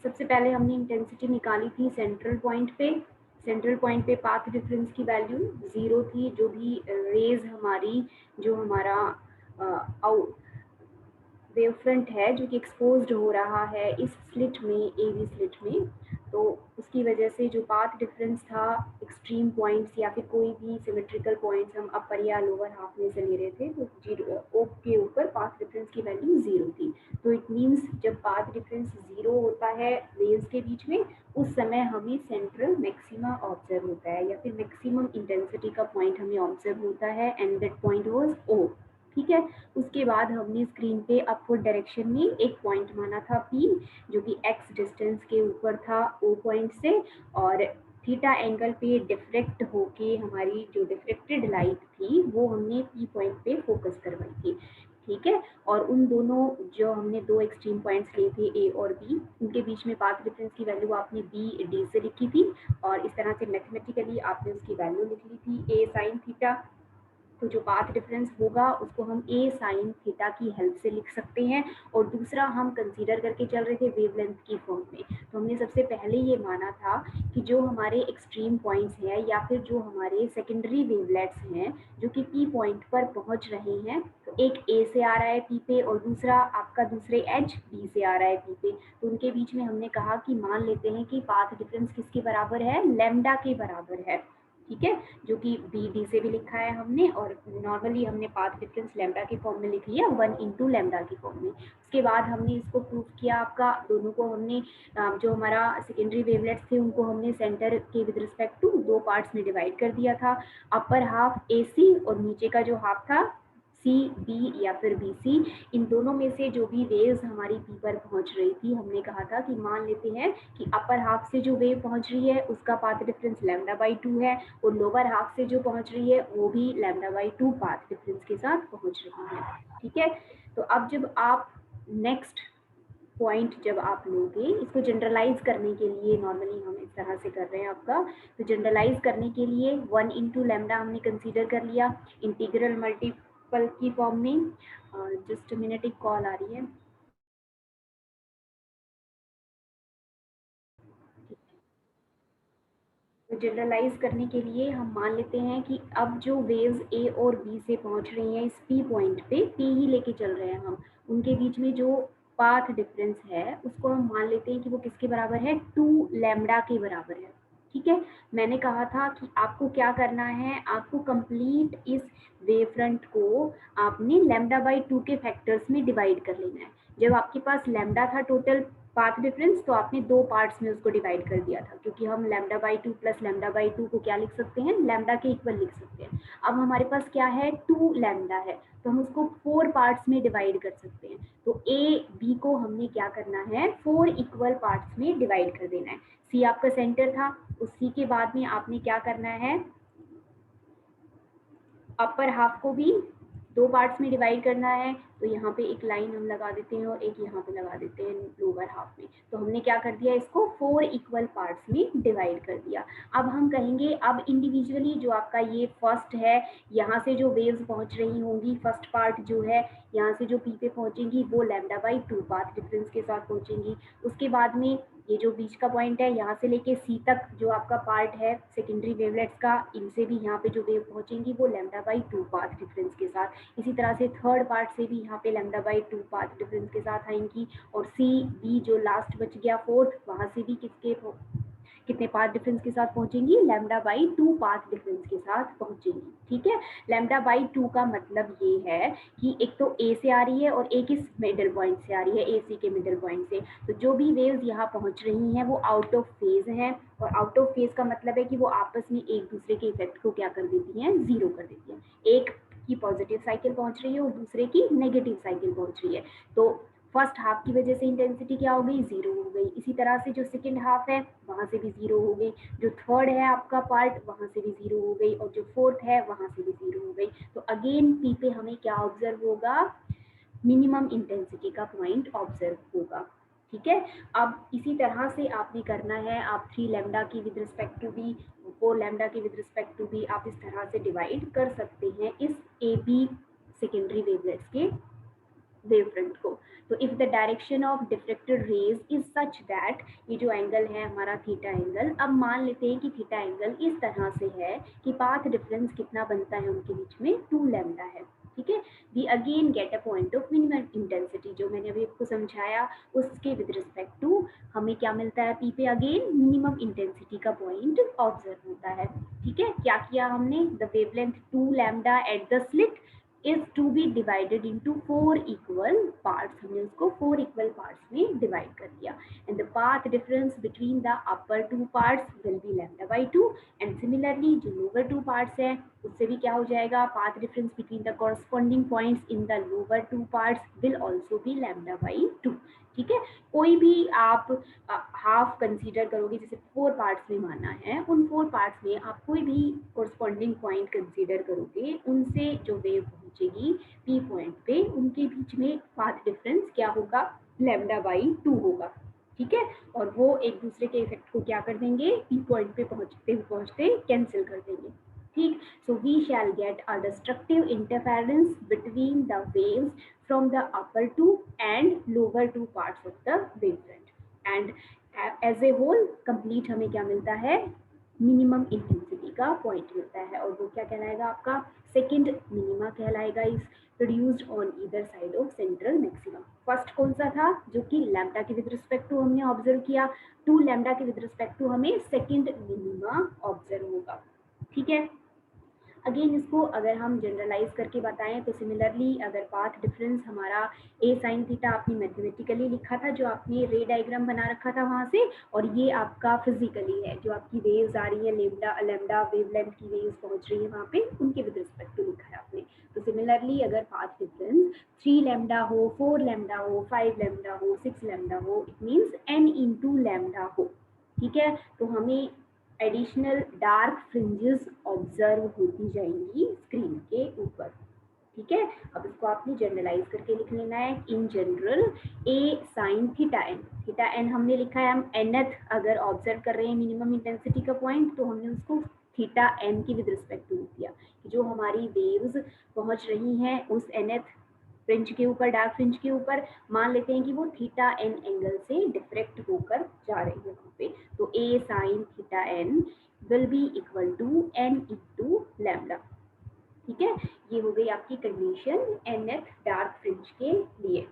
सबसे पहले हमने इंटेंसिटी निकाली थी सेंट्रल पॉइंट पे। सेंट्रल पॉइंट पे पाथ डिफरेंस की वैल्यू 0 थी। जो भी रेज हमारी, जो हमारा वेव फ्रंट है जो कि एक्सपोज्ड हो रहा है इस स्लिट में, ए बी स्लिट में, तो उसकी वजह से जो पाथ डिफरेंस था एक्सट्रीम पॉइंट्स या फिर कोई भी सिमेट्रिकल पॉइंट्स हम अपर या लोअर हाफ में से ले रहे थे, तो जीरो ओ के ऊपर पाथ डिफरेंस की वैल्यू 0 थी। तो इट मीन्स जब पाथ डिफरेंस 0 होता है वेव्स के बीच में, उस समय हमें सेंट्रल मैक्सिमा ऑब्जर्व होता है या फिर मैक्सिमम इंटेंसिटी का पॉइंट हमें ऑब्जर्व होता है, and that point was oh. ठीक है। उसके बाद हमने स्क्रीन पे अपवर्ड डायरेक्शन में एक पॉइंट माना था P, जो कि x डिस्टेंस के ऊपर था O पॉइंट से, और थीटा एंगल पे डिफ्रेक्ट होके हमारी जो डिफ्रेक्टेड लाइट थी वो हमने P पॉइंट पे फोकस करवाई थी। ठीक है। और उन दोनों जो हमने दो एक्सट्रीम पॉइंट्स लिए थे A और B, उनके बीच में पाथ डिफरेंस की वैल्यू आपने B D से लिखी थी, और इस तरह से मैथमेटिकली आपने उसकी वैल्यू लिख ली थी A साइन थीटा। तो जो पाथ डिफरेंस होगा उसको हम ए साइन थीटा की हेल्प से लिख सकते हैं। और दूसरा हम कंसीडर करके चल रहे थे वेवलेंथ की फॉर्म में। तो हमने सबसे पहले ये माना था कि जो हमारे एक्सट्रीम पॉइंट्स हैं या फिर जो हमारे सेकेंडरी वेवलेट्स हैं जो कि पी पॉइंट पर पहुंच रहे हैं, तो एक ए से आ रहा है पी पे और दूसरा आपका दूसरे एज बी से आ रहा है पी पे, तो उनके बीच में हमने कहा कि मान लेते हैं कि पाथ डिफरेंस किसके बराबर है, लैम्डा के बराबर है। ठीक है। जो कि बी डी से भी लिखा है हमने, और नॉर्मली हमने पाथ डिफरेंस लैम्डा के फॉर्म में लिख लिया 1 इंटू लैम्डा के फॉर्म में। उसके बाद हमने इसको प्रूव किया, आपका दोनों को हमने जो हमारा सेकेंडरी वेवलेट्स थे उनको हमने सेंटर के विद रिस्पेक्ट टू दो पार्ट्स में डिवाइड कर दिया था, अपर हाफ ए सी और नीचे का जो हाफ था सी बी या फिर बी सी। इन दोनों में से जो भी वेव्स हमारी पी पर पहुंच रही थी, हमने कहा था कि मान लेते हैं कि अपर हाफ से जो वेव पहुंच रही है उसका पाथ डिफरेंस लैम्डा बाई 2 है, और लोअर हाफ से जो पहुंच रही है वो भी लैम्डा बाई 2 पाथ डिफरेंस के साथ पहुंच रही है। ठीक है। तो अब जब आप नेक्स्ट पॉइंट जब आप लोगे, इसको जनरलाइज करने के लिए नॉर्मली हम इस तरह से कर रहे हैं आपका, तो जनरलाइज करने के लिए 1 इंटू लैम्डा हमने कंसीडर कर लिया इंटीग्रल मल्टीपल की फॉर्म में। जस्ट मिनट, एक कॉल आ रही है। तो जनरलाइज करने के लिए हम मान लेते हैं कि अब जो वेव्स ए और बी से पहुंच रही हैं इस पी पॉइंट पे, पी ही लेके चल रहे हैं हम, उनके बीच में जो पाथ डिफरेंस है उसको हम मान लेते हैं कि वो किसके बराबर है, 2 लैम्डा के बराबर है। ठीक है। मैंने कहा था कि आपको क्या करना है, आपको कंप्लीट इस वेव फ्रंट को आपने लैम्डा बाई 2 के फैक्टर्स में डिवाइड कर लेना है। जब आपके पास लैम्डा था टोटल पाथ डिफरेंस, तो आपने दो पार्ट्स में उसको डिवाइड कर दिया था, क्योंकि हम lambda by 2 plus lambda by 2 को क्या लिख सकते हैं, लैम्डा के इक्वल लिख सकते हैं। अब हमारे पास क्या है, 2 लैम्डा है, तो हम उसको 4 पार्ट्स में डिवाइड कर सकते हैं। तो ए बी को हमने क्या करना है, 4 इक्वल पार्ट्स में डिवाइड कर देना है। सी आपका सेंटर था, उस सी के बाद में आपने क्या करना है, अपर हाफ को भी दो पार्ट्स में डिवाइड करना है। तो यहाँ पे एक लाइन हम लगा देते हैं और एक यहाँ पे लगा देते हैं लोअर हाफ में। तो हमने क्या कर दिया, इसको 4 इक्वल पार्ट्स में डिवाइड कर दिया। अब हम कहेंगे, अब इंडिविजुअली जो आपका ये फर्स्ट है, यहाँ से जो वेव्स पहुंच रही होंगी, फर्स्ट पार्ट जो है यहाँ से जो पी पे पहुंचेंगी वो लैम्डा बाई 2 पाथ डिफरेंस के साथ पहुंचेंगी। उसके बाद में ये जो बीच का पॉइंट है यहाँ से लेके सी तक जो आपका पार्ट है सेकेंडरी वेवलेट्स का, इनसे भी यहाँ पे जो वेव पहुंचेंगी वो लैम्डा बाई 2 पाथ डिफरेंस के साथ। इसी तरह से थर्ड पार्ट से भी यहाँ पे लैम्डा बाई 2 पाथ डिफरेंस के साथ आएंगी। और सी बी जो लास्ट बच गया फोर्थ, वहां से भी कितने पाथ डिफरेंस के साथ पहुंचेंगी, लैम्डा बाई 2 पाथ डिफरेंस के साथ पहुंचेंगी। ठीक है। लैम्डा बाई 2 का मतलब ये है कि एक तो ए से आ रही है और एक इस मिडिल पॉइंट से आ रही है, ए सी के मिडिल पॉइंट से। तो जो भी वेव्स यहाँ पहुंच रही हैं वो आउट ऑफ फेज हैं, और आउट ऑफ फेज का मतलब है कि वो आपस में एक दूसरे के इफेक्ट को क्या कर देती हैं, जीरो कर देती हैं। एक की पॉजिटिव साइकिल पहुंच रही है और दूसरे की नेगेटिव साइकिल पहुंच रही है। तो फर्स्ट हाफ की वजह से इंटेंसिटी क्या हो गई, जीरो हो गई। इसी तरह से जो सेकेंड हाफ है वहां से भी जीरो हो गई, जो थर्ड है आपका पार्ट वहां से भी जीरो हो गई, और जो फोर्थ है वहां से भी जीरो हो गई। तो अगेन पी पे हमें क्या ऑब्जर्व होगा, मिनिमम इंटेंसिटी का पॉइंट ऑब्जर्व होगा। ठीक है। अब इसी तरह से आपने करना है, आप 3 लैम्डा की with respect to B, 4 lambda की विद रिस्पेक्ट टू बी, आप इस तरह से डिवाइड कर सकते हैं इस ए बी सेकेंडरी वेवलेट्स के वेव फ्रंट को। तो if the direction of diffracted rays is such that, ये जो एंगल है हमारा थीटा एंगल, अब मान लेते हैं कि थीटा एंगल इस तरह से है कि पाथ डिफरेंस कितना बनता है उनके बीच में, 2 लैम्डा है, ठीक है। We again get a point of minimum intensity, जो मैंने अभी आपको समझाया उसके विद रिस्पेक्ट टू हमें क्या मिलता है, पी पे अगेन मिनिमम इंटेंसिटी का पॉइंट ऑब्जर्व होता है, ठीक है। क्या किया हमने, the wavelength 2 lambda at the slit is to be divided into 4 equal parts, हमने उसको 4 equal parts में divide कर दिया, and the path difference between the upper two parts will be lambda by 2, and similarly जो lower two parts है उससे भी क्या हो जाएगा, path difference between the corresponding points in the lower two parts will also be lambda by 2, ठीक है। कोई भी आप हाफ कंसीडर करोगे, जैसे 4 पार्ट्स में माना है, उन 4 पार्ट्स में आप कोई भी कोरस्पॉन्डिंग पॉइंट कंसीडर करोगे, उनसे जो वेव पहुंचेगी पी पॉइंट पे, उनके बीच में पाथ डिफरेंस क्या होगा, लैम्डा बाई 2 होगा, ठीक है। और वो एक दूसरे के इफेक्ट को क्या कर देंगे, पी पॉइंट पे पहुंचते कैंसिल कर देंगे, ठीक। So we shall get a destructive interference between the waves from the upper two and lower two parts of the wavefront, and as a whole complete हमें क्या मिलता है, मिनिमम इंटेंसिटी का पॉइंट मिलता है, और वो क्या कहलाएगा, आपका सेकंड मिनिमा कहलाएगा, is produced on either side of central maximum. First कौन सा था, जो कि लैम्डा के विद रिस्पेक्ट टू हमने ऑब्जर्व किया, 2 लैम्डा के विद रिस्पेक्ट टू हमें सेकंड मिनिमा ऑब्जर्व होगा, ठीक है। अगेन इसको अगर हम जनरलाइज करके बताएं तो सिमिलरली अगर पाथ डिफरेंस हमारा ए साइन थीटा आपने मैथमेटिकली लिखा था, जो आपने रे डायग्राम बना रखा था वहां से, और ये आपका फिजिकली है, जो आपकी वेव्स आ रही है लेमडा लैम्डा वेवलेंथ की वेव्स पहुंच रही है वहां पे, उनके विद रिस्पेक्ट टू लिखा है आपने। तो सिमिलरली अगर पाथ डिफरेंस 3 लैम्डा हो, 4 लैम्डा हो, 5 लैम्डा हो, 6 लैम्डा हो, it means n into lambda हो, ठीक है। तो हमें एडिशनल डार्क फ्रिंजेस ऑब्जर्व होती जाएंगी स्क्रीन के ऊपर, ठीक है। अब इसको आपने जनरलाइज करके लिख लेना है, in general a sine theta n हमने लिखा है, हम nth अगर ऑब्जर्व कर रहे हैं मिनिमम इंटेंसिटी का पॉइंट, तो हमने उसको थीटा एन की विद रिस्पेक्ट टू लिख दिया, कि जो हमारी वेव्स पहुंच रही हैं उस nth फ्रिंज के ऊपर, डार्क फ्रिंज के ऊपर, मान लेते हैं कि वो थीटा एन एंगल से डिफ्रेक्ट होकर जा रही है वहां पे, तो a sine theta n will be equal to n into lambda, ठीक है। ये हो गई आपकी कंडीशन nth डार्क फ्रिंज के लिए,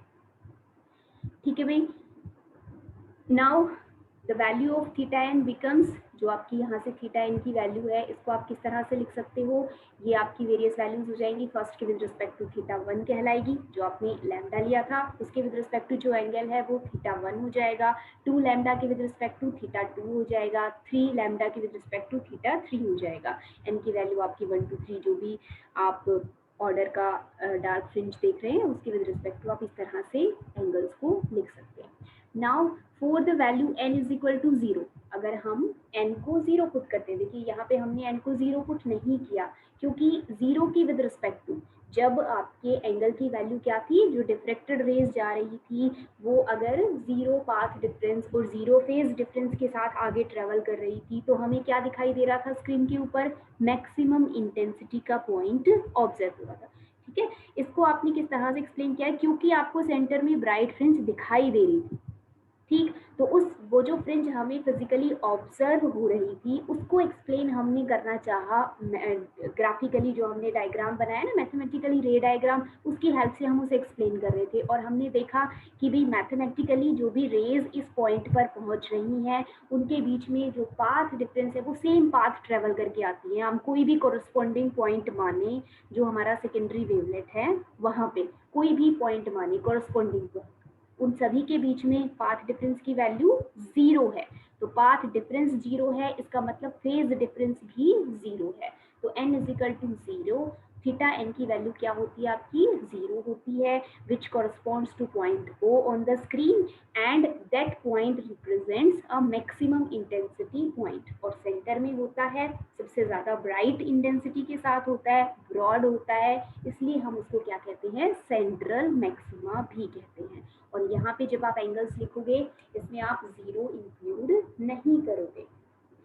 ठीक है भाई। Now the value of theta n becomes, जो आपकी यहाँ से थीटा एन की वैल्यू है, इसको आप किस तरह से लिख सकते हो, ये आपकी वेरियस वैल्यूज हो जाएंगी। फर्स्ट के with respect to theta one कहलाएगी, जो आपने लैम्डा लिया था, उसके विद रिस्पेक्ट टू जो एंगल है वो थीटा वन हो जाएगा, 2 लैम्डा के with respect to theta two हो जाएगा, 3 लैम्डा के with respect to theta three हो जाएगा। एन की वैल्यू आपकी 1 2 3 जो भी आप ऑर्डर का डार्क फ्रिंज देख रहे हैं उसके विद रिस्पेक्ट टू आप इस तरह से एंगल्स को लिख सकते हैं। Now for the value n is equal to 0, अगर हम n को 0 पुट करते हैं, देखिए यहाँ पे हमने n को 0 पुट नहीं किया, क्योंकि 0 की विद रिस्पेक्ट टू जब आपके एंगल की वैल्यू क्या थी, जो डिफ्रेक्टेड रेज जा रही थी वो अगर 0 पाथ डिफरेंस और 0 फेज डिफरेंस के साथ आगे ट्रेवल कर रही थी, तो हमें क्या दिखाई दे रहा था स्क्रीन के ऊपर, मैक्सिमम इंटेंसिटी का पॉइंट ऑब्जर्व हुआ था, ठीक है। इसको आपने किस तरह से एक्सप्लेन किया है, क्योंकि आपको सेंटर में ब्राइट फ्रिंज दिखाई दे रही थी, ठीक, तो उस वो जो फ्रिंज हमें फिजिकली ऑब्जर्व हो रही थी उसको एक्सप्लेन हमने करना चाहा ग्राफिकली, जो हमने डायग्राम बनाया ना मैथमेटिकली रे डायग्राम, उसकी हेल्प से हम उसे एक्सप्लेन कर रहे थे, और हमने देखा कि भी मैथमेटिकली जो भी रेज इस पॉइंट पर पहुंच रही हैं उनके बीच में जो पाथ डिफरेंस है वो सेम पाथ ट्रेवल करके आती है। हम कोई भी कोरस्पॉन्डिंग पॉइंट माने जो हमारा सेकेंडरी वेवलेट है वहां पे कोई भी पॉइंट माने कोरस्पॉन्डिंग पॉइंट, उन सभी के बीच में पाथ डिफरेंस की वैल्यू 0 है, तो पाथ डिफरेंस 0 है, इसका मतलब फेज डिफरेंस भी 0 है। तो n is equal to 0, theta n की वैल्यू क्या होती है आपकी 0 होती है, which corresponds to point O on the screen, and that point represents a maximum intensity point, और सेंटर में होता है, सबसे ज्यादा ब्राइट इंटेंसिटी के साथ होता है, ब्रॉड होता है, इसलिए हम उसको क्या कहते हैं, सेंट्रल मैक्सिमा भी कहते हैं। और यहाँ पे जब आप एंगल्स लिखोगे इसमें आप 0 इंक्लूड नहीं करोगे,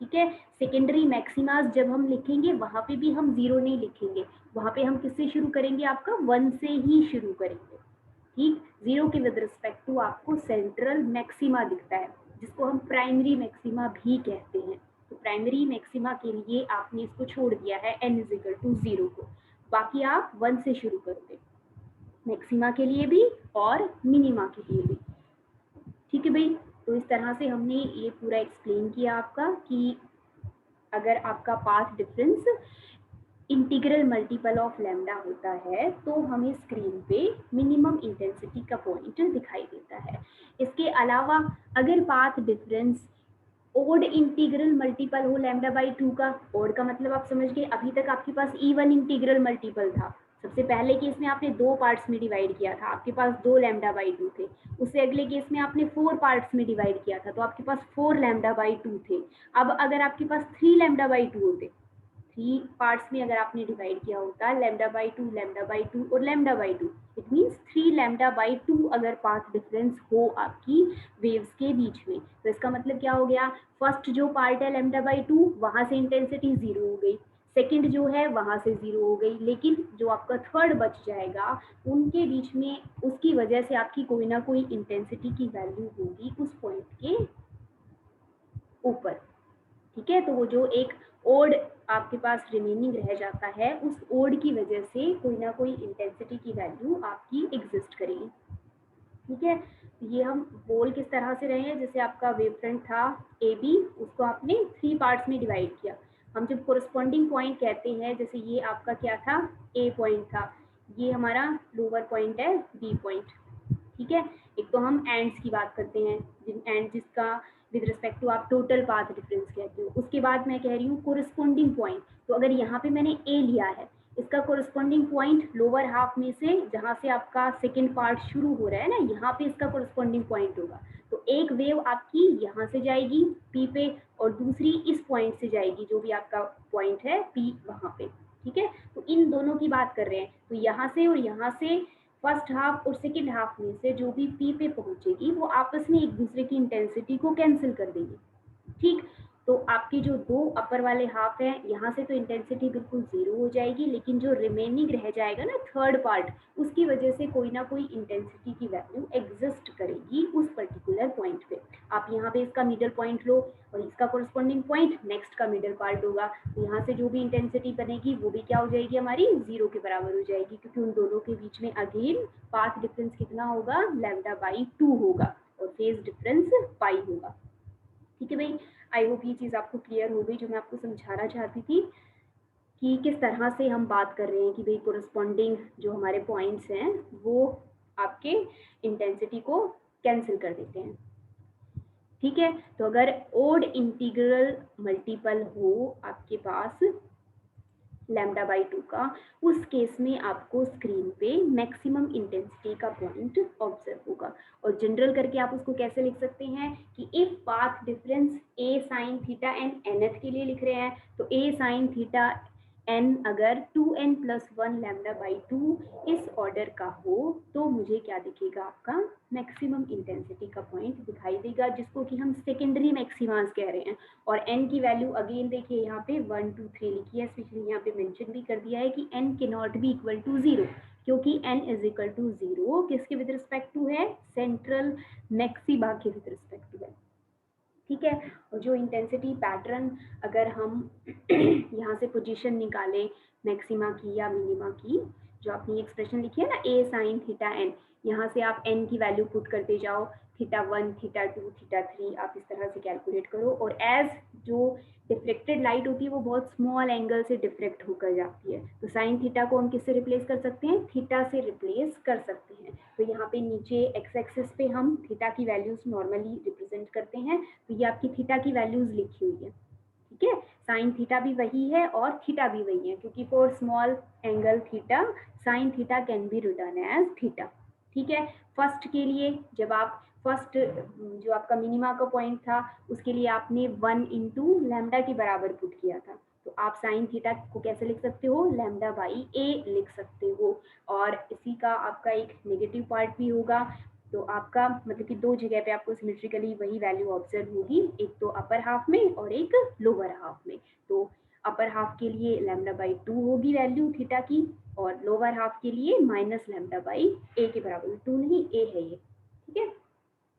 ठीक है। सेकेंडरी मैक्सिमास जब हम लिखेंगे वहां पे भी हम 0 नहीं लिखेंगे, वहां पे हम किससे शुरू करेंगे, आपका 1 से ही शुरू करेंगे, ठीक, 0 के विद रिस्पेक्ट टू आपको सेंट्रल मैक्सिमा दिखता है, जिसको हम प्राइमरी मैक्सिमा भी कहते हैं। तो प्राइमरी मैक्सिमा के लिए आपने इसको छोड़ दिया है n इज इक्वल टू 0 को, बाकी आप 1 से शुरू करोगे, मैक्सिमा के लिए भी और मिनिमा के लिए भी। ठीक है भाई, तो इस तरह से हमने ये पूरा एक्सप्लेन किया आपका कि अगर आपका path difference integral multiple of lambda होता है तो हमें स्क्रीन पे मिनिमम इंटेंसिटी का पॉइंट दिखाई देता है। इसके अलावा अगर path difference odd integral multiple हो लैम्डा बाई 2 का, ओड का मतलब आप समझ गए, अभी तक आपके पास इवन इंटीग्रल मल्टीपल था, सबसे पहले केस में आपने 2 पार्ट्स में डिवाइड किया था, आपके पास 2 लैम्डा बाई 2 थे, उससे अगले केस में आपने 4 पार्ट्स में डिवाइड किया था तो आपके पास 4 लैम्डा बाई 2 थे। अब अगर आपके पास 3 लैम्डा बाई 2 होते, 3 पार्ट्स में अगर आपने डिवाइड किया होता लैम्डा बाई 2 और lambda by 2, it means 3 lambda by 2 अगर पाथ डिफरेंस हो आपकी वेव्स के बीच में, तो इसका मतलब क्या हो गया, फर्स्ट जो पार्ट है लैम्डा बाई 2 वहां से इंटेंसिटी 0 हो गई, सेकंड जो है वहां से 0 हो गई, लेकिन जो आपका थर्ड बच जाएगा उनके बीच में उसकी वजह से आपकी कोई ना कोई इंटेंसिटी की वैल्यू होगी उस पॉइंट के ऊपर। ठीक है, तो वो जो एक ओड आपके पास रिमेनिंग रह जाता है, उस ओड की वजह से कोई ना कोई इंटेंसिटी की वैल्यू आपकी एग्जिस्ट करेगी। ठीक है, ये हम बोल किस तरह से रहे हैं, जैसे आपका वेव फ्रंट था ए बी, उसको आपने 3 पार्ट्स में डिवाइड किया, हम जब कोरस्पॉन्डिंग पॉइंट कहते हैं, जैसे ये आपका क्या था, ए पॉइंट था, ये हमारा लोअर पॉइंट है बी पॉइंट। ठीक है, एक तो हम एंड्स की बात करते हैं, एंड जिसका विद रिस्पेक्ट टू आप टोटल पाथ डिफरेंस कहते हो, उसके बाद मैं कह रही हूँ कोरिस्पॉन्डिंग पॉइंट, तो अगर यहाँ पे मैंने ए लिया है, इसका कोरिस्पॉन्डिंग पॉइंट लोअर हाफ में से जहाँ से आपका सेकेंड पार्ट शुरू हो रहा है ना, यहाँ पे इसका कोरिस्पॉन्डिंग पॉइंट होगा, तो एक वेव आपकी यहाँ से जाएगी पी पे और दूसरी इस पॉइंट से जाएगी, जो भी आपका पॉइंट है पी वहाँ पे। ठीक है, तो इन दोनों की बात कर रहे हैं, तो यहाँ से और यहाँ से फर्स्ट हाफ और सेकेंड हाफ में से जो भी पी पे पहुंचेगी वो आपस में एक दूसरे की इंटेंसिटी को कैंसिल कर देगी। ठीक, तो आपके जो 2 अपर वाले हाफ है, यहाँ से तो इंटेंसिटी बिल्कुल 0 हो जाएगी, लेकिन जो रिमेनिंग रह जाएगा ना थर्ड पार्ट, उसकी वजह से कोई ना कोई इंटेंसिटी की वैल्यू एग्जिस्ट करेगी उस पर्टिकुलर पॉइंट पे। आप यहाँ पे इसका मिडल पॉइंट लो और इसका कोरस्पॉन्डिंग पॉइंट नेक्स्ट का मिडल पार्ट होगा, तो यहाँ से जो भी इंटेंसिटी बनेगी वो भी क्या हो जाएगी, हमारी 0 के बराबर हो जाएगी, क्योंकि उन दोनों के बीच में अगेन पाथ डिफरेंस कितना होगा, लैम्डा बाई 2 होगा और फेज डिफरेंस पाई होगा। ठीक है भाई, आई होप ये चीज़ आपको क्लियर हो गई जो मैं आपको समझाना चाहती थी कि किस तरह से हम बात कर रहे हैं कि भाई कोरस्पॉन्डिंग जो हमारे पॉइंट्स हैं वो आपके इंटेंसिटी को कैंसिल कर देते हैं। ठीक है, तो अगर ओड इंटीग्रल मल्टीपल हो आपके पास लैम्डा बाई 2 का, उस केस में आपको स्क्रीन पे मैक्सिमम इंटेंसिटी का पॉइंट ऑब्जर्व होगा, और जनरल करके आप उसको कैसे लिख सकते हैं कि if path difference a sine theta n nth के लिए लिख रहे हैं, तो ए साइन थीटा n अगर 2n प्लस 1 लैम्डा बाई 2 इस ऑर्डर का हो, तो मुझे क्या दिखेगा, आपका मैक्सिमम इंटेंसिटी का पॉइंट दिखाई देगा, जिसको कि हम सेकेंडरी मैक्सिमास कह रहे हैं। और n की वैल्यू अगेन देखिए यहाँ पे 1 2 3 लिखी है, स्पेशली यहाँ पे मेंशन भी कर दिया है कि n के नॉट भी इक्वल टू 0, क्योंकि n इज इक्वल टू 0 किसके विद रिस्पेक्ट टू है, सेंट्रल मैक्सिमा के विद रिस्पेक्ट टू है। ठीक है, और जो इंटेंसिटी पैटर्न अगर हम यहाँ से पोजीशन निकालें मैक्सिमा की या मिनिमा की, जो आपने एक्सप्रेशन लिखी है ना ए साइन थीटा एन, यहाँ से आप एन की वैल्यू पुट करते जाओ, थीटा 1 थीटा 2 थीटा 3 आप इस तरह से कैलकुलेट करो, और एज जो डिफ्रेक्टेड लाइट होती है वो बहुत स्मॉल एंगल से डिफ्रेक्ट होकर जाती है, तो साइन थीटा को हम किससे रिप्लेस कर सकते हैं, थीटा से रिप्लेस कर सकते हैं। तो यहाँ पे नीचे एक्स एक्सिस पे हम थीटा की वैल्यूज नॉर्मली रिप्रेजेंट करते हैं, तो ये आपकी थीटा की वैल्यूज लिखी हुई है। ठीक है, साइन थीटा भी वही है और थीटा भी वही है, क्योंकि for small angle theta sine theta can be written as theta. ठीक है, फर्स्ट के लिए जब आप फर्स्ट जो आपका मिनिमा का पॉइंट था उसके लिए आपने 1 इंटू लैम्डा के बराबर पुट किया था, तो आप साइन थीटा को कैसे लिख सकते हो, लैम्डा बाई ए लिख सकते हो, और इसी का आपका एक नेगेटिव पार्ट भी होगा, तो आपका मतलब कि 2 जगह पे आपको सिमेट्रिकली वही वैल्यू ऑब्जर्व होगी, एक तो अपर हाफ में और एक लोअर हाफ में। तो अपर हाफ के लिए लैम्डा बाई 2 होगी वैल्यू थीटा की, और लोअर हाफ के लिए माइनस लैम्डा बाई ए के बराबर, 2 नहीं ए है ये, ठीक है।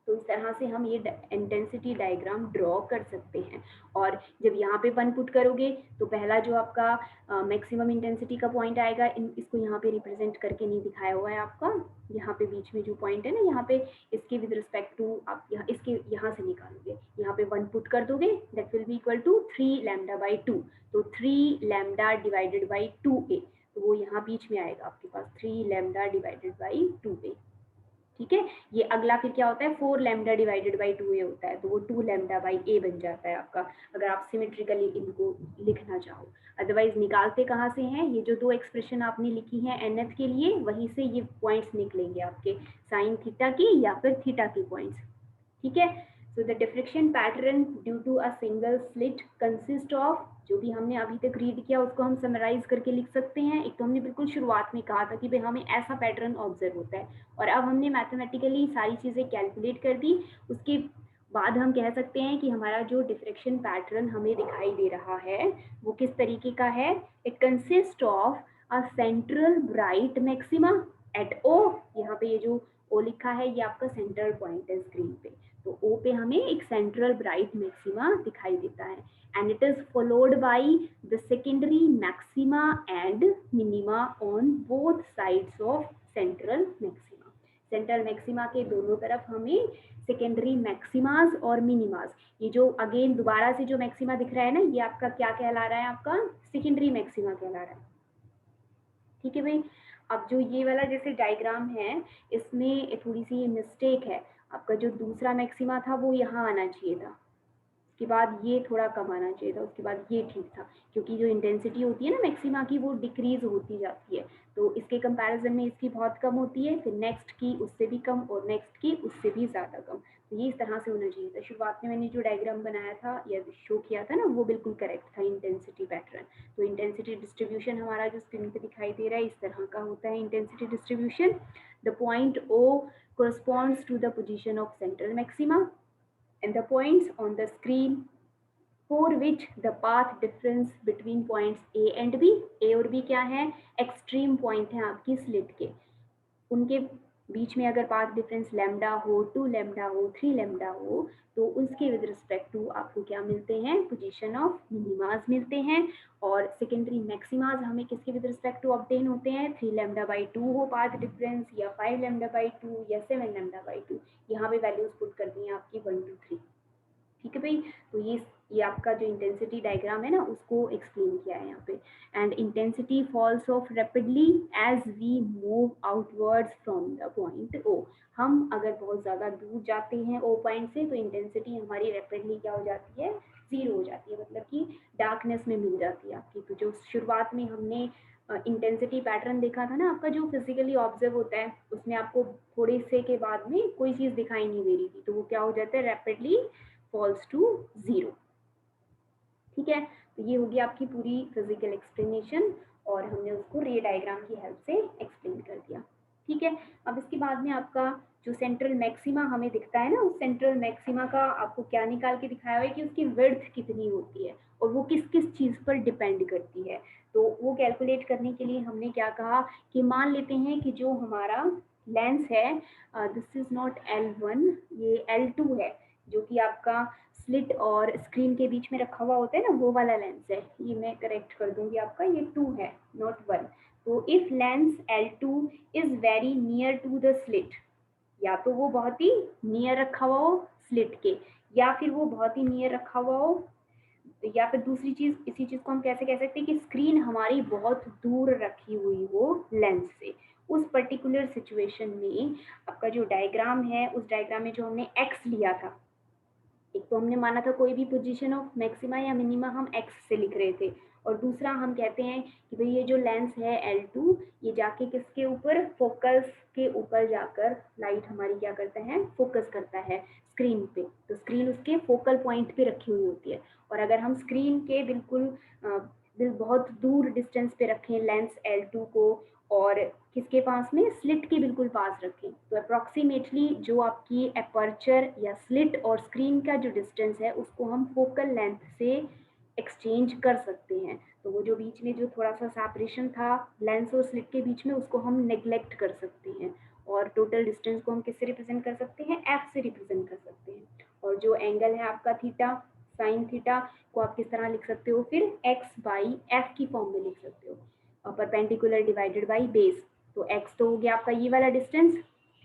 तो इस तरह से हम ये इंटेंसिटी डायग्राम ड्रॉ कर सकते हैं। और जब यहाँ पे 1 पुट करोगे तो पहला जो आपका मैक्सिमम इंटेंसिटी का पॉइंट आएगा, इसको यहाँ पे रिप्रेजेंट करके नहीं दिखाया हुआ है आपका, यहाँ पे बीच में जो पॉइंट है ना, यहाँ पे इसके विद रिस्पेक्ट टू आप इसके यहाँ से निकालोगे, यहाँ पे 1 पुट कर दोगे, that will be equal to 3 lambda by 2, तो 3 लैम्डा डिवाइडेड बाई 2a, तो वो यहाँ बीच में आएगा आपके पास 3 लैम्डा डिवाइडेड बाई 2a, ठीक है। ये अगला फिर क्या होता है, 4 लैम्डा डिवाइडेड बाई 2a होता है, तो वो 2 लैम्डा बाई a बन जाता है आपका, अगर आप सिमेट्रिकली इनको लिखना चाहो। अदरवाइज निकालते कहाँ से हैं, ये जो 2 एक्सप्रेशन आपने लिखी है nth के लिए, वहीं से ये पॉइंट्स निकलेंगे आपके साइन थीटा की या फिर थीटा की पॉइंट्स, ठीक है। So the diffraction pattern due to a single slit consist of, जो भी हमने अभी तक रीड किया उसको हम समराइज करके लिख सकते हैं। एक तो हमने बिल्कुल शुरुआत में कहा था कि भाई हमें ऐसा पैटर्न ऑब्जर्व होता है, और अब हमने मैथमेटिकली सारी चीज़ें कैलकुलेट कर दी, उसके बाद हम कह सकते हैं कि हमारा जो डिफ्रेक्शन पैटर्न हमें दिखाई दे रहा है वो किस तरीके का है। It consist of a central bright maxima at O, यहाँ पे ये जो ओ लिखा है ये आपका सेंट्रल पॉइंट है स्क्रीन पे, तो ओ पे हमें एक सेंट्रल ब्राइट मैक्सिमा दिखाई देता है, and it is followed by the secondary maxima and minima on both sides of central maxima. Central maxima के दोनों तरफ हमें सेकेंडरी मैक्सिमाज और मिनिमाज, ये जो अगेन दोबारा से जो मैक्सिमा दिख रहा है ना, ये आपका क्या कहला रहा है, आपका सेकेंडरी मैक्सिमा कहला रहा है, ठीक है भाई। अब जो ये वाला जैसे डायग्राम है इसमें थोड़ी सी मिस्टेक है, आपका जो दूसरा मैक्सिमा था वो यहाँ आना चाहिए था, उसके बाद ये थोड़ा कम आना चाहिए था, उसके बाद ये ठीक था, क्योंकि जो इंटेंसिटी होती है ना मैक्सिमा की वो डिक्रीज होती जाती है, तो इसके कंपैरिजन में इसकी बहुत कम होती है, फिर नेक्स्ट की उससे भी कम और नेक्स्ट की उससे भी ज़्यादा कम, तो ये इस तरह से होना चाहिए था। शुरुआत में मैंने जो डायग्राम बनाया था या शो किया था ना वो बिल्कुल करेक्ट था इंटेंसिटी पैटर्न। तो इंटेंसिटी डिस्ट्रीब्यूशन हमारा जो स्क्रीन पे दिखाई दे रहा है इस तरह का होता है intensity distribution. The point O corresponds to the position of central maxima and the points on the screen for which the path difference between points A and B, A और B क्या है, एक्सट्रीम पॉइंट है आपकी slit के, उनके बीच में अगर path difference lambda हो, 2 लैम्डा हो, 3 लैम्डा हो, तो उसके विद रिस्पेक्ट टू आपको क्या मिलते हैं, पोजीशन ऑफ मिनिमाज मिलते हैं। और सेकेंडरी मैक्सिमाज हमें किसके विद रिस्पेक्ट टू ऑब्टेन होते हैं, 3 लैम्डा बाई 2 हो पाथ डिफरेंस, या 5 लैम्डा बाई 2 या 7 लैम्डा बाई 2, यहाँ पे वैल्यूज पुट कर दी हैं आपकी 1 2 3, ठीक है भाई। तो ये आपका जो इंटेंसिटी डायग्राम है ना उसको एक्सप्लेन किया है यहाँ पे। And intensity falls off rapidly as we move outwards from the point O, हम अगर बहुत ज़्यादा दूर जाते हैं ओ पॉइंट से तो इंटेंसिटी हमारी रैपिडली क्या हो जाती है, ज़ीरो हो जाती है, मतलब कि डार्कनेस में मिल जाती है आपकी। तो जो शुरुआत में हमने इंटेंसिटी पैटर्न देखा था ना आपका जो फिजिकली ऑब्जर्व होता है, उसमें आपको थोड़े से के बाद में कोई चीज़ दिखाई नहीं दे रही थी, तो वो क्या हो जाता है, रैपिडली फॉल्स टू ज़ीरो, ठीक है। तो ये होगी आपकी पूरी फिजिकल एक्सप्लेनेशन, और हमने उसको रे डायग्राम की हेल्प से एक्सप्लेन कर दिया, ठीक है। अब इसके बाद में आपका जो सेंट्रल मैक्सिमा हमें दिखता है ना, उस सेंट्रल मैक्सिमा का आपको क्या निकाल के दिखाया हुआ है कि उसकी विड्थ कितनी होती है और वो किस किस चीज़ पर डिपेंड करती है। तो वो कैलकुलेट करने के लिए हमने क्या कहा कि मान लेते हैं कि जो हमारा लेंस है, दिस इज नॉट L1, ये L2 है, जो कि आपका स्लिट और स्क्रीन के बीच में रखा हुआ होता है ना, वो वाला लेंस है, ये मैं करेक्ट कर दूंगी आपका, ये 2 है नॉट 1। तो if lens L2 is very near to the slit, या तो वो बहुत ही नियर रखा हुआ हो स्लिट के, या फिर वो बहुत ही नियर रखा हुआ हो, या फिर दूसरी चीज, इसी चीज को हम कैसे कह सकते हैं कि स्क्रीन हमारी बहुत दूर रखी हुई हो लेंस से, उस पर्टिकुलर सिचुएशन में आपका जो डायग्राम है, उस डायग्राम में जो हमने एक्स लिया था, एक तो हमने माना था कोई भी पोजीशन ऑफ मैक्सिमा या मिनिमा हम एक्स से लिख रहे थे, और दूसरा हम कहते हैं कि भाई ये जो लेंस है L2, ये जाके किसके ऊपर, फोकस के ऊपर जाकर लाइट हमारी क्या करता है, फोकस करता है स्क्रीन पे, तो स्क्रीन उसके फोकल पॉइंट पे रखी हुई होती है। और अगर हम स्क्रीन के बिल्कुल बहुत दूर डिस्टेंस पे रखें लेंस L2 को, और किसके पास में, स्लिट के बिल्कुल पास रखें, तो अप्रॉक्सीमेटली जो आपकी अपर्चर या स्लिट और स्क्रीन का जो डिस्टेंस है उसको हम फोकल लेंथ से एक्सचेंज कर सकते हैं। तो वो जो बीच में जो थोड़ा सा सेपरेशन था लेंस और स्लिट के बीच में, उसको हम नेग्लेक्ट कर सकते हैं और टोटल डिस्टेंस को हम किससे रिप्रेजेंट कर सकते हैं, एफ से रिप्रेजेंट कर सकते हैं। और जो एंगल है आपका थीटा, साइन थीटा, को आप किस तरह लिख सकते हो, फिर एक्स बाई एफ की फॉर्म में लिख सकते हो, परपेंडिकुलर डिवाइडेड बाई बेस। तो एक्स तो हो गया आपका ये वाला डिस्टेंस,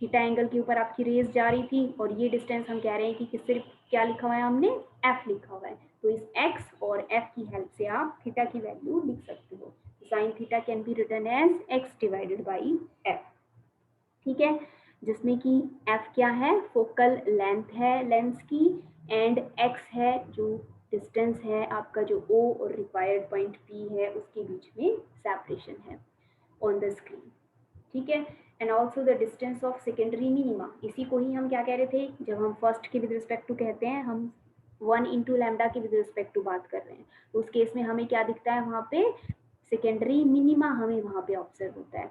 थीटा एंगल के ऊपर आपकी रेज जा रही थी, और ये डिस्टेंस हम कह रहे हैं कि किससे क्या लिखा हुआ है हमने, एफ लिखा हुआ है। तो इस एक्स और एफ की हेल्प से आप थीटा की वैल्यू लिख सकते हो। Sine theta can be written as x divided by f, ठीक है, जिसमें कि एफ क्या है, फोकल लेंथ है लेंस की, एंड एक्स है जो डिस्टेंस है आपका, जो ओ और रिक्वायर्ड पॉइंट पी है उसके बीच में सेपरेशन है ऑन द स्क्रीन, ठीक है। And also the distance of secondary minima, इसी को ही हम क्या कह रहे थे, जब हम फर्स्ट के विद रिस्पेक्ट टू कहते हैं, हम 1 × लैम्डा के विद रिस्पेक्ट टू बात कर रहे हैं, तो उस केस में हमें क्या दिखता है, वहाँ पे सेकेंडरी मिनिमा हमें वहाँ पे ऑब्जर्व होता है,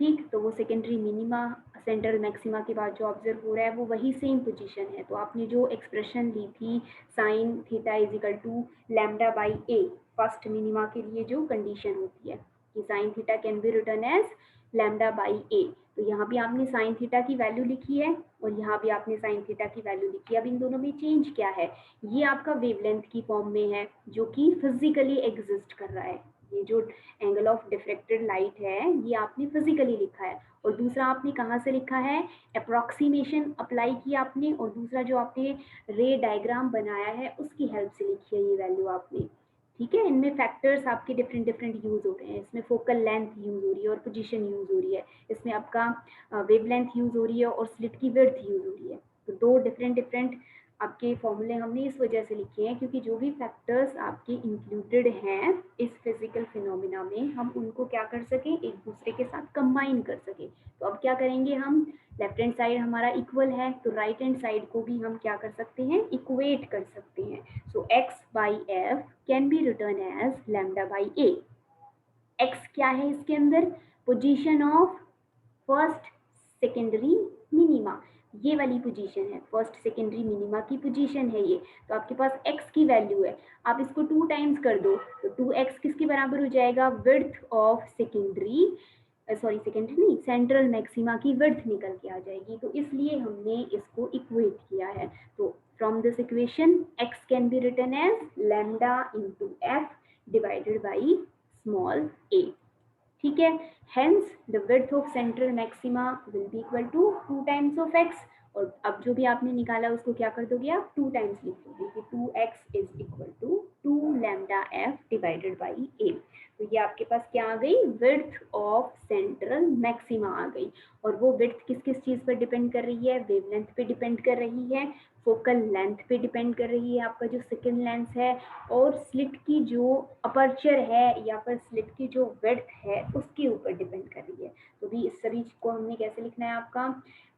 ठीक। तो वो सेकेंडरी मिनिमा सेंट्रल मैक्सिमा के बाद जो ऑब्जर्व हो रहा है वो वही सेम पोजीशन है। तो आपने जो एक्सप्रेशन ली थी sine theta is equal to lambda by a, first minima के लिए जो कंडीशन होती है कि sine theta can be written as lambda by a, तो यहाँ भी आपने साइन थीटा की वैल्यू लिखी है और यहाँ भी आपने साइन थीटा की वैल्यू लिखी है। अब इन दोनों में चेंज क्या है, ये आपका वेवलेंथ की फॉर्म में है जो कि फिजिकली एग्जिस्ट कर रहा है, ये जो एंगल ऑफ डिफ्रेक्टेड लाइट है ये आपने फिजिकली लिखा है, और दूसरा आपने कहाँ से लिखा है, अप्रॉक्सीमेशन अप्लाई किया आपने, और दूसरा जो आपने रे डायग्राम बनाया है उसकी हेल्प से लिखी है ये वैल्यू आपने, ठीक है। इनमें फैक्टर्स आपके डिफरेंट डिफरेंट यूज हो रहे हैं, इसमें फोकल लेंथ यूज हो रही है और पोजीशन यूज हो रही है, इसमें आपका वेवलेंथ यूज हो रही है और स्लिट की विड्थ यूज हो रही है। तो दो डिफरेंट डिफरेंट आपके फॉर्मूले हमने इस वजह से लिखे हैं क्योंकि जो भी फैक्टर्स आपके इंक्लूडेड हैं इस फिजिकल फिनोमिना में, हम उनको क्या कर सकें, एक दूसरे के साथ कंबाइन कर सकें। तो अब क्या करेंगे हम, लेफ्ट हैंड साइड हमारा इक्वल है तो राइट हैंड साइड को भी हम क्या कर सकते हैं, इक्वेट कर सकते हैं। So x by f can be written as lambda by a. X क्या है इसके अंदर, position of first secondary minima, ये वाली पोजीशन है, फर्स्ट सेकेंडरी मिनिमा की पोजीशन है ये। तो आपके पास x की वैल्यू है, आप इसको 2 टाइम्स कर दो तो 2x किसके बराबर हो जाएगा, width of secondary, sorry secondary नहीं, सेंट्रल मैक्सिमा की विड्थ निकल के आ जाएगी। तो इसलिए हमने इसको इक्वेट किया है। तो from this equation x can be written as lambda into f divided by small a, ठीक है। Hence the width of central maxima will be equal to 2 times of x, और अब जो भी आपने निकाला उसको क्या कर दोगे आप, 2 टाइम्स लिख दोगे कि 2x is equal to 2 lambda f divided by a। तो ये आपके पास क्या आ गई, विड्थ ऑफ सेंट्रल मैक्सिमा आ गई, और वो विड्थ किस किस चीज पर डिपेंड कर रही है, वेवलेंथ पे डिपेंड कर रही है, फोकल लेंथ पे डिपेंड कर रही है, आपका जो सेकंड लेंस है, और स्लिट की जो अपर्चर है या फिर स्लिट की जो विड्थ है उसके ऊपर डिपेंड कर रही है। तो भी इस सभी को हमने कैसे लिखना है, आपका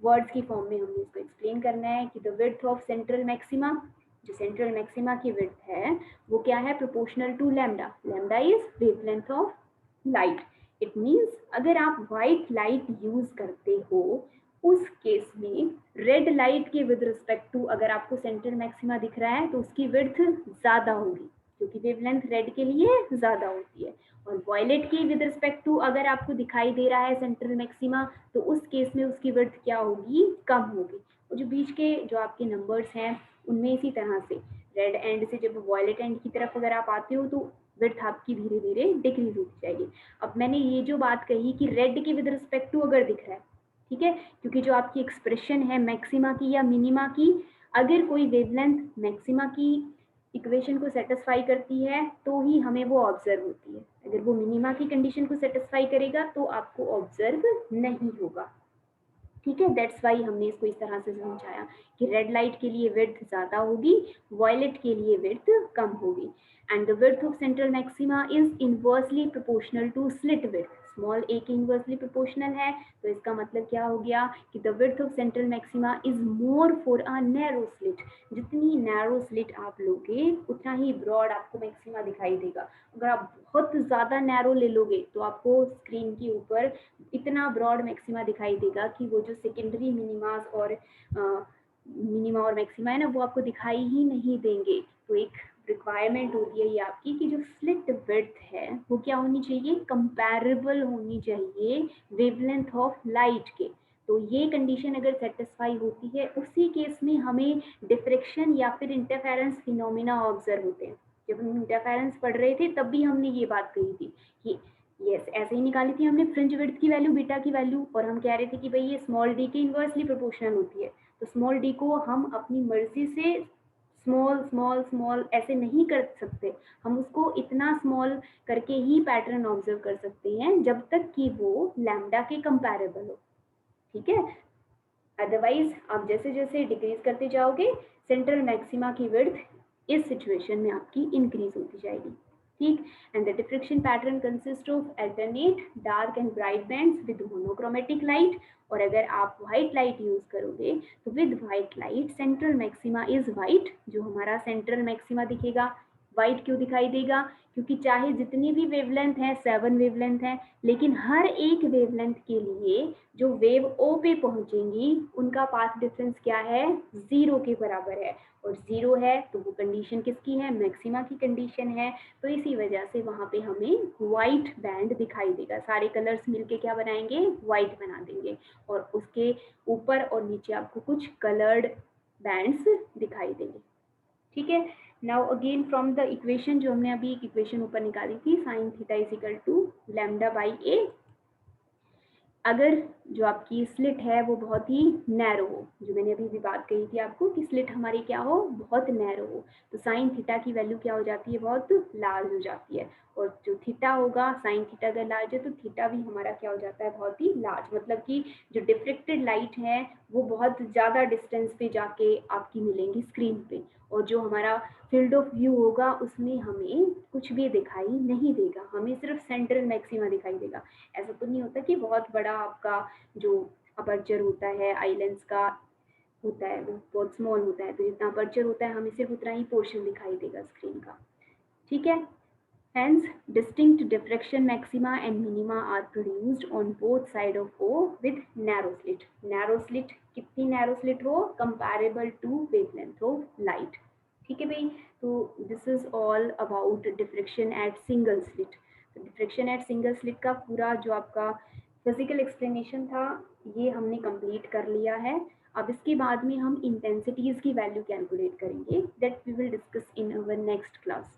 वर्ड्स की फॉर्म में हमने इसको एक्सप्लेन करना है कि the width of central maxima, जो सेंट्रल मैक्सिमा की विड्थ है वो क्या है, proportional to lambda, lambda is wavelength of light. It means अगर आप व्हाइट लाइट यूज करते हो उस केस में रेड लाइट के विद रिस्पेक्ट टू अगर आपको सेंट्रल मैक्सिमा दिख रहा है तो उसकी विड्थ ज्यादा होगी क्योंकि वेवलेंथ रेड के लिए ज्यादा होती है, और वॉयलेट की विद रिस्पेक्ट टू अगर आपको दिखाई दे रहा है सेंट्रल मैक्सिमा तो उस केस में उसकी विड्थ क्या होगी, कम होगी। और जो बीच के जो आपके नंबर्स हैं उनमें इसी तरह से रेड एंड से जब वॉयलेट एंड की तरफ अगर आप आते हो तो विड्थ आपकी धीरे धीरे डिक्रीज होती जाएगी। अब मैंने ये जो बात कही कि रेड के विद रिस्पेक्ट टू अगर दिख रहा है, ठीक है, क्योंकि जो आपकी एक्सप्रेशन है मैक्सिमा की या मिनिमा की, अगर कोई वेवलेंथ मैक्सिमा की इक्वेशन को सेटिस्फाई करती है तो ही हमें वो ऑब्जर्व होती है, अगर वो मिनिमा की कंडीशन को सेटिस्फाई करेगा तो आपको ऑब्जर्व नहीं होगा, ठीक है। दैट्स वाई हमने इसको इस तरह से समझाया कि रेड लाइट के लिए विड्थ ज्यादा होगी, वॉयलेट के लिए विड्थ कम होगी, and the width of central maxima is inversely proportional to slit width, small a के इनवर्सली प्रोपोर्शनल है। तो इसका मतलब क्या हो गया कि the width of central maxima is more for a narrow slit, जितनी नैरो स्लिट आप लोगे उतना ही ब्रॉड आपको मैक्सिमा दिखाई देगा। अगर आप बहुत ज्यादा नैरो ले लोगे तो आपको स्क्रीन के ऊपर इतना ब्रॉड मैक्सिमा दिखाई देगा कि वो जो सेकेंडरी मिनिमास और मिनिमा और मैक्सिमा है ना वो आपको दिखाई ही नहीं देंगे। तो एक रिक्वायरमेंट होती है ये आपकी कि जो स्लिट विड्थ है वो क्या होनी चाहिए, कंपैरेबल होनी चाहिए वेवलेंथ ऑफ लाइट के। तो ये कंडीशन अगर सेटिस्फाई होती है उसी केस में हमें डिफ्रेक्शन या फिर इंटरफेरेंस फिनोमिना ऑब्जर्व होते हैं। जब हम इंटरफेरेंस पढ़ रहे थे तब भी हमने ये बात कही थी कि यस ऐसे ही निकाली थी हमने फ्रिंज विड्थ की वैल्यू, बीटा की वैल्यू, और हम कह रहे थे कि भाई ये स्मॉल डी के इन्वर्सली प्रोपोर्शनल होती है। तो स्मॉल डी को हम अपनी मर्जी से स्मॉल स्मॉल स्मॉल ऐसे नहीं कर सकते, हम उसको इतना स्मॉल करके ही पैटर्न ऑब्जर्व कर सकते हैं जब तक कि वो लैम्डा के कंपैरेबल हो, ठीक है। अदरवाइज आप जैसे जैसे डिक्रीज करते जाओगे सेंट्रल मैक्सिमा की विड्थ इस सिचुएशन में आपकी इंक्रीज होती जाएगी, ठीक। And the diffraction pattern consist of alternate dark and bright bands with monochromatic light. और अगर आप व्हाइट लाइट यूज करोगे तो with white light central maxima is white, जो हमारा सेंट्रल मैक्सिमा दिखेगा। व्हाइट क्यों दिखाई देगा, क्योंकि चाहे जितनी भी वेवलेंथ है 7 वेवलेंथ है, लेकिन हर एक वेवलेंथ के लिए जो वेव ओ पे पहुंचेंगी उनका पाथ डिफरेंस क्या है, 0 के बराबर है। और 0 है तो वो कंडीशन किसकी है, मैक्सिमा की कंडीशन है। तो इसी वजह से वहां पे हमें व्हाइट बैंड दिखाई देगा, सारे कलर्स मिलके क्या बनाएंगे, व्हाइट बना देंगे। और उसके ऊपर और नीचे आपको कुछ कलर्ड बैंड्स दिखाई देंगे, ठीक है। Now again from the equation, जो हमने अभी इक्वेशन ऊपर निकाली थी, sine theta is equal to lambda by a. अगर जो आपकी स्लिट है वो बहुत ही नैरो हो, जो मैंने अभी भी बात कही थी आपको कि स्लिट हमारी क्या हो, बहुत नैरो हो, तो साइन थीटा की वैल्यू क्या हो जाती है, बहुत लार्ज हो जाती है। और जो थीटा होगा, साइन थीटा अगर लार्ज है तो थीटा भी हमारा क्या हो जाता है, बहुत ही लार्ज। मतलब कि जो डिफ्रेक्टेड लाइट है वो बहुत ज़्यादा डिस्टेंस पे जाके आपकी मिलेंगी स्क्रीन पे, और जो हमारा फील्ड ऑफ व्यू होगा उसमें हमें कुछ भी दिखाई नहीं देगा, हमें सिर्फ सेंट्रल मैक्सिमा दिखाई देगा। ऐसा तो नहीं होता कि बहुत बड़ा आपका जो अपर्चर होता है आई लेंस का होता है वो बहुत स्मॉल होता है, तो जितना अपर्चर होता है हमें सिर्फ उतना ही पोर्शन दिखाई देगा स्क्रीन का, ठीक है। Hence, distinct diffraction maxima and minima are produced on both side of O with narrow slit. Narrow slit कितनी narrow slit हो, comparable to wavelength of light. ठीक है भाई, तो this is all about diffraction at single slit. तो diffraction at single slit का पूरा जो आपका physical explanation था ये हमने complete कर लिया है। अब इसके बाद में हम intensities की value calculate करेंगे, that we will discuss in our next class.